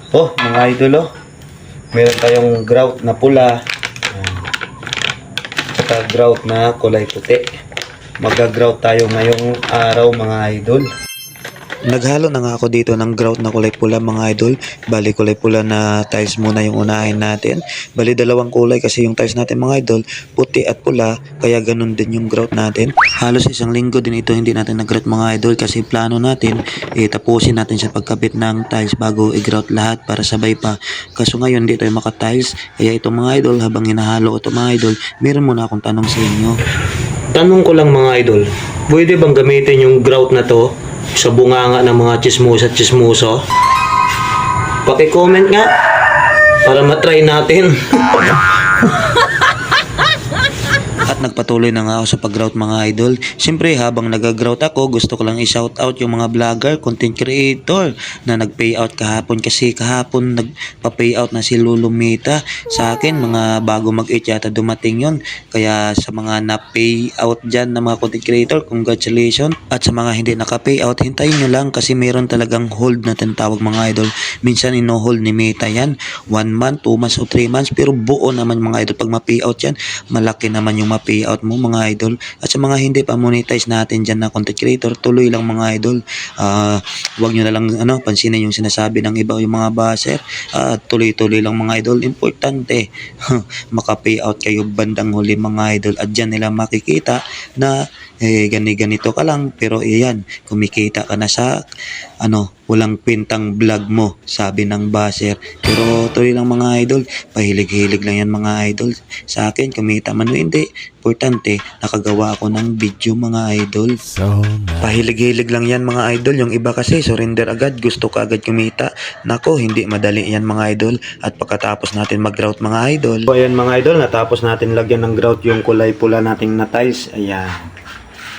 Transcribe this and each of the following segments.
Oh, mga idol, oh. Meron tayong grout na pula. Saka grout na kulay puti. Mag-grout tayo ngayong araw, mga idol. Naghalo na nga ako dito ng grout na kulay pula, mga idol. Bali kulay pula na tiles muna yung unahin natin. Bali dalawang kulay kasi yung tiles natin, mga idol, puti at pula, kaya ganun din yung grout natin. Halos isang linggo din ito hindi natin nag-grout, mga idol, kasi plano natin tapusin natin sa pagkabit ng tiles bago i-grout lahat para sabay pa. Kaso ngayon hindi tayo maka-tiles, kaya ito, mga idol, habang hinahalo ito, mga idol, meron muna akong tanong sa inyo. Tanong ko lang, mga idol, pwede bang gamitin yung grout na to sa bunganga ng mga chismosa at chismoso? Paki-comment nga para matry natin. At nagpatuloy na nga ako sa pag-grout, mga idol. Siyempre, habang nag-grout ako, gusto ko lang i-shoutout yung mga vlogger, content creator na nag-payout kahapon. Kasi kahapon nagpa-payout na si Lulumita sa akin. Mga bago mag-8 yata dumating yon. Kaya sa mga na-payout dyan na mga content creator, congratulations. At sa mga hindi naka-payout, hintayin nyo lang kasi meron talagang hold na tinatawag, mga idol. Minsan ino-hold ni Meta yan. 1 month, 2 months o 3 months. Pero buo naman, mga idol. Pag ma-payout yan, malaki naman yung payout mo, mga idol. At sa mga hindi pa monetize natin dyan na content creator, tuloy lang, mga idol. Huwag nyo na lang pansinin yung sinasabi ng iba, yung mga baser. Tuloy-tuloy lang, mga idol. Importante maka-payout kayo bandang huli, mga idol. At dyan nila makikita na ganito ka lang, pero iyan, kumikita ka na sa walang kwentang vlog mo, sabi ng baser. Pero tuloy lang, mga idol, pahilig-hilig lang yan, mga idol. Sa akin, kumita man o hindi, importante, nakagawa ako ng video, mga idol. So nice. Pahilig-hilig lang yan, mga idol. Yung iba kasi, surrender agad, gusto ka agad kumita. Nako, hindi madali yan, mga idol. At pagkatapos natin mag-grout, mga idol. So ayan, mga idol, natapos natin lagyan ng grout yung kulay pula nating na tiles. Ayan.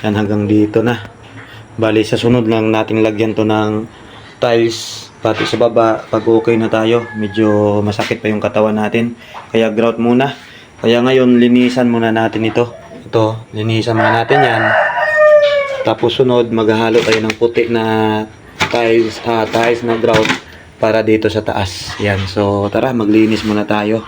Yan, hanggang dito na. Bali, sa sunod lang natin lagyan to ng tiles pati sa baba. Pag okay na tayo, medyo masakit pa yung katawan natin, kaya grout muna. Kaya ngayon, linisan muna natin ito. Linisan muna natin yan. Tapos sunod, maghahalo tayo ng puti na tiles na grout para dito sa taas. Yan, so tara, maglinis muna tayo.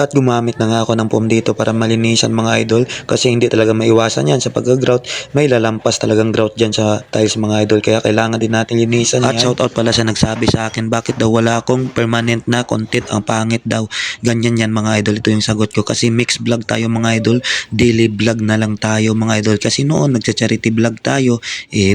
At gumamit na nga ako ng foam dito para malinisan, mga idol, kasi hindi talaga maiwasan yan sa pag-grout. May lalampas talagang grout dyan sa tiles, mga idol, kaya kailangan din natin linisan. At shoutout pala sa nagsabi sa akin, bakit daw wala akong permanent na content, ang pangit daw. Ganyan yan, mga idol, ito yung sagot ko, kasi mixed vlog tayo, mga idol. Daily vlog na lang tayo, mga idol, kasi noon nagsa-charity vlog tayo,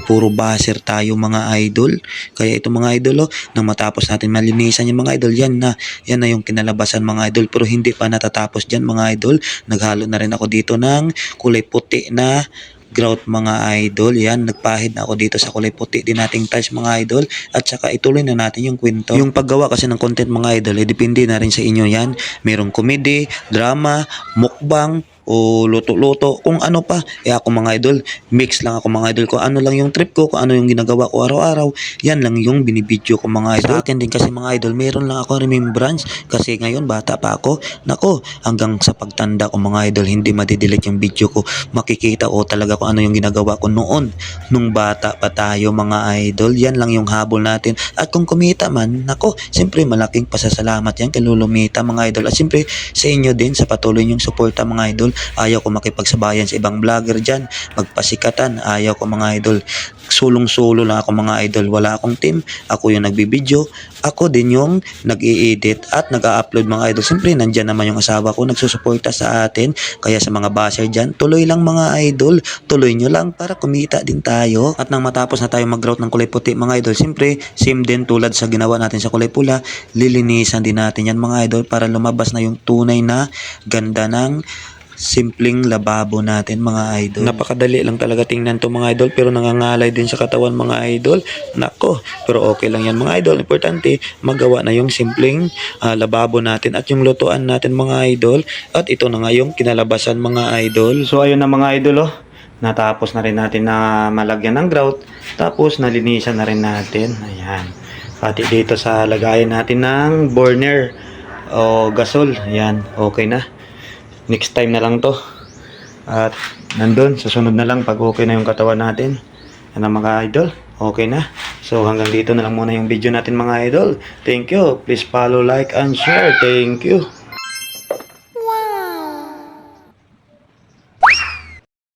puro baser tayo, mga idol. Kaya ito, mga idol, nang matapos natin malinisan yung mga idol, yan na yung kinalabasan, mga idol. Pero hindi pa natatapos dyan, mga idol. Naghalo na rin ako dito ng kulay puti na grout, mga idol. Yan, nagpahid na ako dito sa kulay puti din nating tiles, mga idol. At saka ituloy na natin yung kwento. Yung paggawa kasi ng content, mga idol, depende na rin sa inyo yan. Merong comedy, drama, mukbang, o luto-luto, kung ano pa. Ako, mga idol, mix lang ako, mga idol, kung ano lang yung trip ko, kung ano yung ginagawa ko araw-araw, yan lang yung binibidyo ko, mga idol. Sa akin din kasi, mga idol, meron lang ako remembrance, kasi ngayon bata pa ako. Nako, hanggang sa pagtanda ko, mga idol, hindi madidelete yung video ko. Makikita ko talaga kung ano yung ginagawa ko noon, nung bata pa tayo, mga idol. Yan lang yung habol natin. At kung kumita man, nako, siyempre malaking pasasalamat yan kay Lulumita, mga idol. At siyempre sa inyo din sa patuloy yung suporta, mga idol. Ayaw ko makipagsabayan sa ibang vlogger dyan, magpasikatan. Ayaw ko, mga idol. Sulong-sulo lang ako, mga idol. Wala akong team. Ako yung nagbibideo. Ako din yung nag-i-edit at nag-a-upload, mga idol. Siyempre, nandyan naman yung asawa ko, nagsusuporta sa atin. Kaya sa mga basher dyan, tuloy lang, mga idol. Tuloy nyo lang para kumita din tayo. At nang matapos na tayo mag-grout ng kulay puti, mga idol, siyempre, same din tulad sa ginawa natin sa kulay pula, lilinisan din natin yan, mga idol, para lumabas na yung tunay na ganda ng simpleng lababo natin, mga idol. Napakadali lang talaga tingnan to, mga idol, pero nangangalay din sa katawan, mga idol. Nako, pero okay lang yan, mga idol. Importante, magawa na yung simpleng lababo natin at yung lutuan natin, mga idol. At ito na nga yung kinalabasan, mga idol. So ayun na, mga idol, natapos na rin natin na malagyan ng grout. Tapos nalinisan na rin natin. Ayan. Pati dito sa lagayan natin ng burner o gasol. Ayan, okay na. Next time na lang to. At nandun, susunod na lang pag okay na yung katawan natin. Yan ang, mga idol. Okay na. So hanggang dito na lang muna yung video natin mga idol. Thank you. Please follow, like, and share. Thank you.